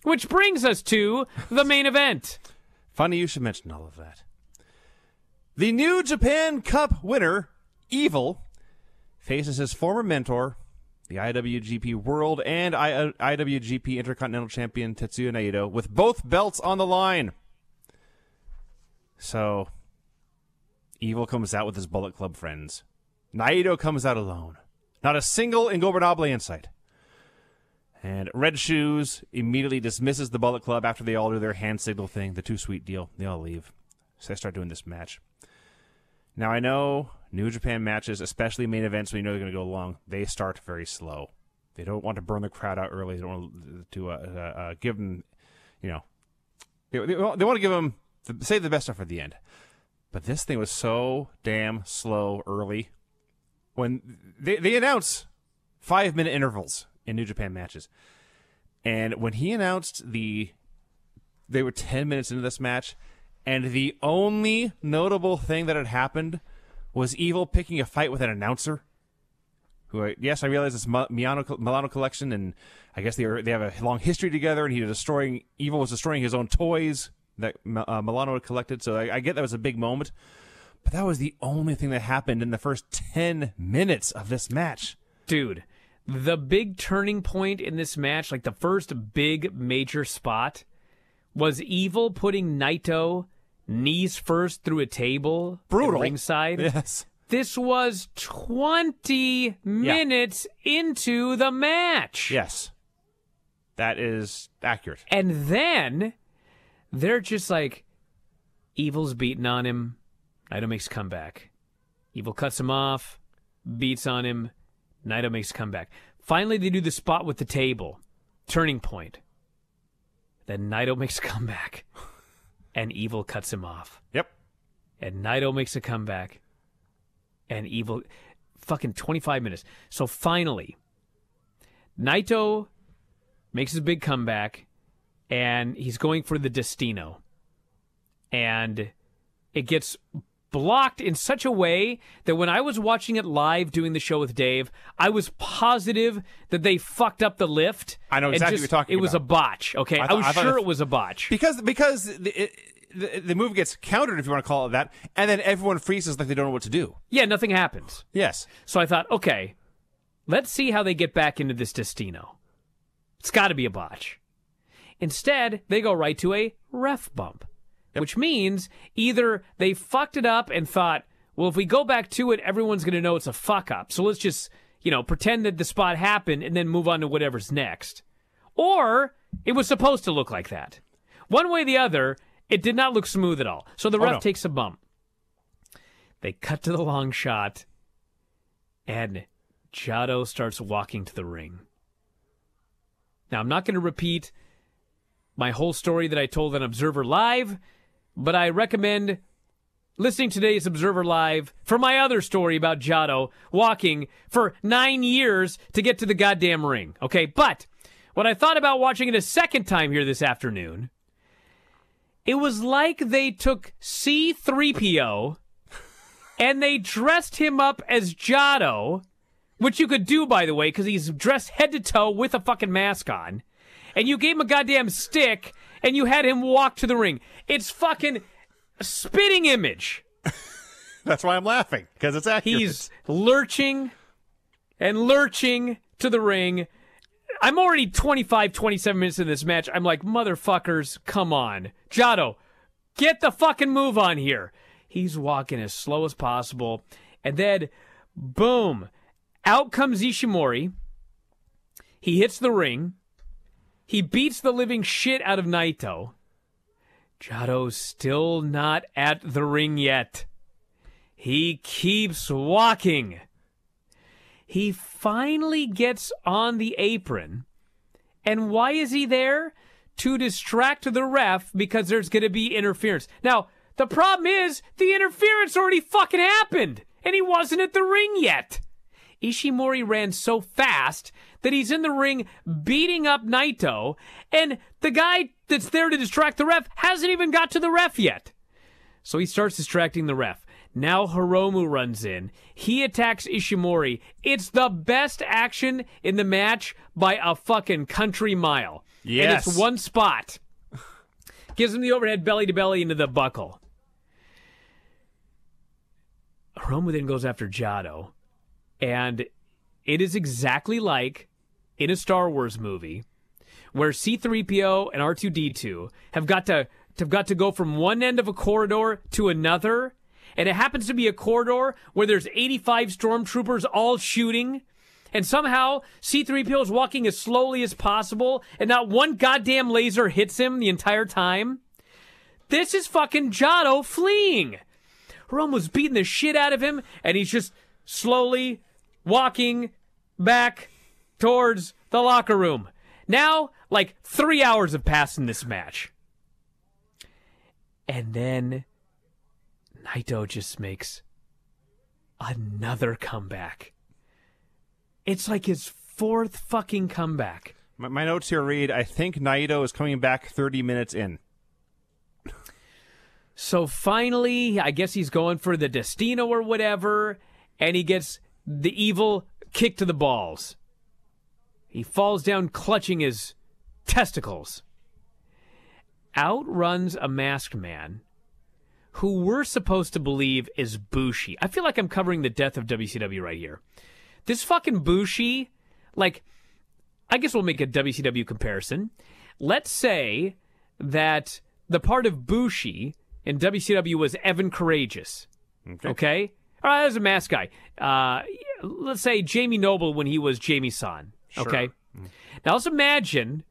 Which brings us to the main event. Funny you should mention all of that. The New Japan Cup winner, Evil, faces his former mentor, the IWGP World and IWGP Intercontinental Champion Tetsuya Naito, with both belts on the line. So, Evil comes out with his Bullet Club friends. Naito comes out alone. Not a single Ingobernable in sight. And Red Shoes immediately dismisses the Bullet Club after they all do their hand signal thing, the too sweet deal. They all leave. So they start doing this match. Now, I know New Japan matches, especially main events when you know they're going to go long, they start very slow. They don't want to burn the crowd out early. They don't want to give them, you know, they want to give them, save the best stuff for the end. But this thing was so damn slow early. When they announce 5-minute intervals in New Japan matches. And when he announced they were 10 minutes into this match, and the only notable thing that had happened was Evil picking a fight with an announcer. Who, yes, I realize it's Milano Collection, and I guess they have a long history together, and Evil was destroying his own toys that Milano had collected, so I get that was a big moment. But that was the only thing that happened in the first 10 minutes of this match. Dude, the big turning point in this match, like the first big major spot, was Evil putting Naito knees first through a table. Brutal. At ringside. Yes. This was 20 minutes into the match. Yes. That is accurate. And then they're just like, Evil's beating on him. Naito makes a comeback. Evil cuts him off, beats on him. Naito makes a comeback. Finally, they do the spot with the table. Turning point. Then Naito makes a comeback. And Evil cuts him off. Yep. And Naito makes a comeback. And Evil... Fucking 25 minutes. So finally, Naito makes his big comeback, and he's going for the Destino. And it gets blocked in such a way that when I was watching it live doing the show with Dave, I was positive that they fucked up the lift. I know exactly what you're talking about. It was a botch, okay? I was sure it was a botch. Because the move gets countered, if you want to call it that, and then everyone freezes like they don't know what to do. Yeah, nothing happens. Yes. So I thought, okay, let's see how they get back into this Destino. It's got to be a botch. Instead, they go right to a ref bump, which means either they fucked it up and thought, well, if we go back to it, everyone's going to know it's a fuck up. So let's just, pretend that the spot happened and then move on to whatever's next. Or it was supposed to look like that. One way or the other, it did not look smooth at all. So the ref takes a bump. They cut to the long shot, and Jado starts walking to the ring. Now, I'm not going to repeat my whole story that I told on Observer Live, but I recommend listening to today's Observer Live for my other story about Jado walking for 9 years to get to the goddamn ring. Okay, but what I thought about watching it a second time here this afternoon, it was like they took C-3PO and they dressed him up as Jado, which you could do, by the way, because he's dressed head to toe with a fucking mask on, and you gave him a goddamn stick, and you had him walk to the ring. It's fucking a spitting image. That's why I'm laughing, because it's accurate. He's lurching and lurching to the ring. I'm already 25, 27 minutes in this match. I'm like, motherfuckers, come on. Jado, get the fucking move on here. He's walking as slow as possible. And then, boom, out comes Ishimori. He hits the ring. He beats the living shit out of Naito. Jado's still not at the ring yet. He keeps walking. He finally gets on the apron. And why is he there? To distract the ref because there's going to be interference. Now, the problem is the interference already fucking happened. And he wasn't at the ring yet. Ishimori ran so fast that he's in the ring beating up Naito, and the guy that's there to distract the ref hasn't even got to the ref yet. So he starts distracting the ref. Now Hiromu runs in. He attacks Ishimori. It's the best action in the match by a fucking country mile. Yes. And it's one spot. Gives him the overhead belly-to-belly into the buckle. Hiromu then goes after Jado. And it is exactly like in a Star Wars movie where C-3PO and R2-D2 have got to go from one end of a corridor to another, and it happens to be a corridor where there's 85 stormtroopers all shooting, and somehow C-3PO is walking as slowly as possible, and not one goddamn laser hits him the entire time. This is fucking Jado fleeing. Hiromu's beating the shit out of him, and he's just slowly walking back towards the locker room. Now, like 3 hours have passed in this match. And then Naito just makes another comeback. It's like his fourth fucking comeback. My notes here read, I think Naito is coming back 30 minutes in. So finally, I guess he's going for the Destino or whatever, and he gets the evil kick to the balls. He falls down clutching his testicles. Out runs a masked man who we're supposed to believe is Bushi. I feel like I'm covering the death of WCW right here. This fucking Bushi, like, I guess we'll make a WCW comparison. Let's say that the part of Bushi in WCW was Evan Courageous. Okay? All right, that was a mask guy. Let's say Jamie Noble when he was Jamie San. Okay? Sure. Now let's imagine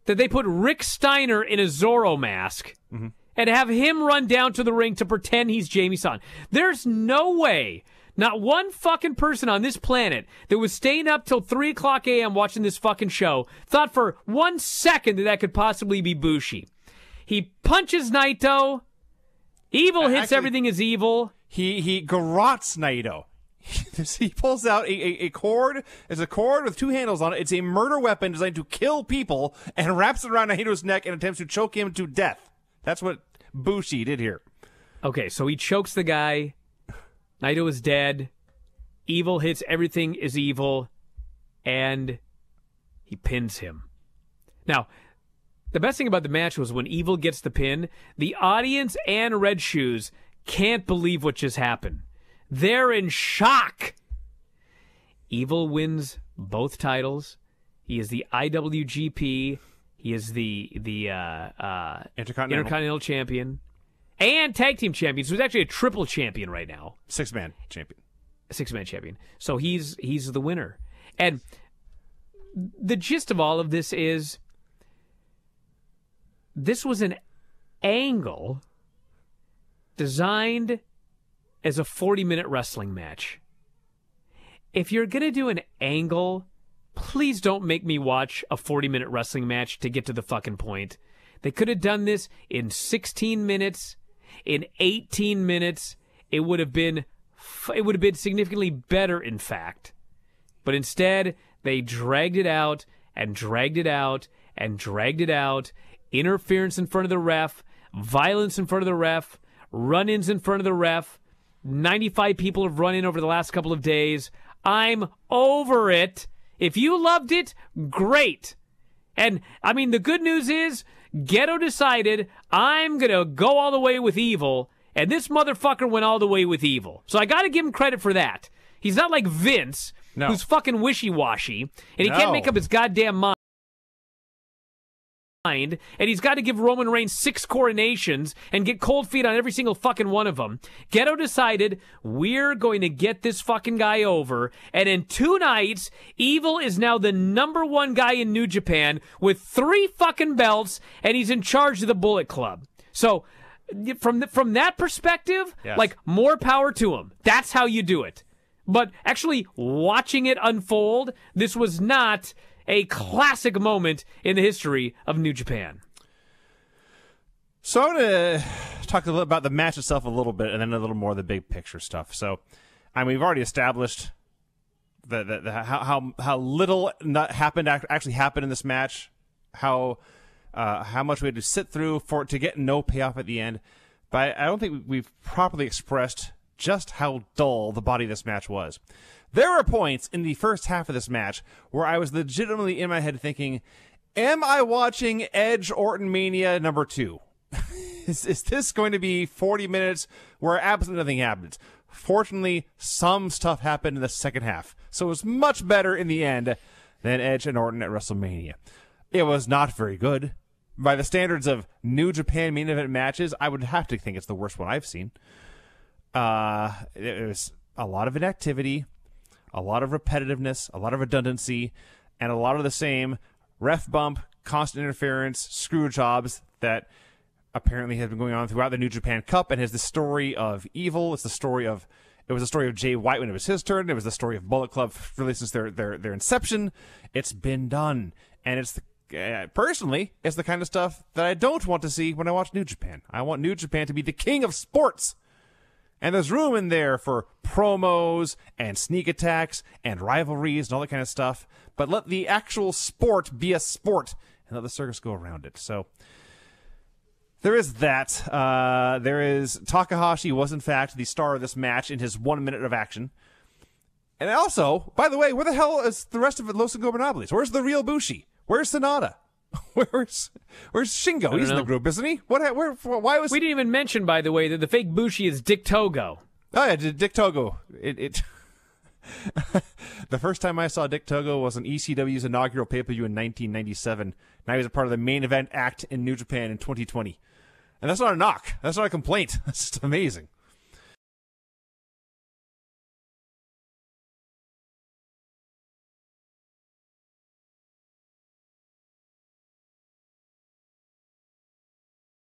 that they put Rick Steiner in a Zorro mask and have him run down to the ring to pretend he's Jamie San. There's no way, not one fucking person on this planet that was staying up till 3 o'clock a.m. watching this fucking show thought for 1 second that that could possibly be Bushi. He punches Naito. Evil hits everything is evil. He garrots Naito. He pulls out a cord. It's a cord with 2 handles on it. It's a murder weapon designed to kill people and wraps it around Naito's neck and attempts to choke him to death. That's what Bushi did here. Okay, so he chokes the guy. Naito is dead. Evil hits everything is evil. And he pins him. Now, the best thing about the match was when Evil gets the pin, the audience and Red Shoes can't believe what just happened. They're in shock. Evil wins both titles. He is the IWGP. He is the Intercontinental Champion and Tag Team Champion. So he's actually a triple champion right now. 6-man champion. 6-man champion. So he's the winner. And the gist of all of this is this was an angle designed as a 40-minute wrestling match. If you're going to do an angle, please don't make me watch a 40-minute wrestling match to get to the fucking point. They could have done this in 16 minutes, in 18 minutes. It would have been significantly better, in fact. But instead, they dragged it out and dragged it out and dragged it out. Interference in front of the ref, violence in front of the ref, run-ins in front of the ref. 95 people have run in over the last couple of days. I'm over it. If you loved it, great. And, I mean, the good news is, Ghetto decided, I'm going to go all the way with Evil, and this motherfucker went all the way with Evil. So I got to give him credit for that. He's not like Vince, who's fucking wishy-washy, and he can't make up his goddamn mind. And he's got to give Roman Reigns 6 coronations and get cold feet on every single fucking one of them. Ghetto decided, we're going to get this fucking guy over, and in 2 nights, Evil is now the #1 guy in New Japan with 3 fucking belts, and he's in charge of the Bullet Club. So, from that perspective, like, more power to him. That's how you do it. But actually watching it unfold, this was not a classic moment in the history of New Japan. So I'm going to talk a little about the match itself a little bit, and then a little more of the big picture stuff. So, I mean, we've already established how little actually happened in this match, how much we had to sit through to get no payoff at the end. But I don't think we've properly expressed just how dull the body of this match was. There were points in the first half of this match where I was legitimately in my head thinking, am I watching Edge Orton Mania number 2? Is this going to be 40 minutes where absolutely nothing happens? Fortunately, some stuff happened in the second half, so it was much better in the end than Edge and Orton at WrestleMania. It was not very good. By the standards of New Japan main event matches, I would have to think it's the worst one I've seen. It was a lot of inactivity, a lot of repetitiveness, a lot of redundancy, and a lot of the same ref bump, constant interference, screw jobs that apparently has been going on throughout the New Japan Cup, and is the story of Evil. It was the story of Jay White when it was his turn. It was the story of Bullet Club really since their inception. It's been done, and it's personally, it's the kind of stuff that I don't want to see when I watch New Japan. I want New Japan to be the king of sports. And there's room in there for promos and sneak attacks and rivalries and all that kind of stuff. But let the actual sport be a sport and let the circus go around it. So there is that. There is Takahashi was, in fact, the star of this match in his 1 minute of action. And also, by the way, where the hell is the rest of Los Ingobernables? Where's the real Bushi? Where's Sonata? Where's Shingo? He's in the group, isn't he? Why was we didn't even mention, by the way, that the fake Bushi is Dick Togo. Oh yeah, Dick Togo. The first time I saw Dick Togo was on ECW's inaugural pay-per-view in 1997. Now he was a part of the main event act in New Japan in 2020. And that's not a knock. That's not a complaint. That's just amazing.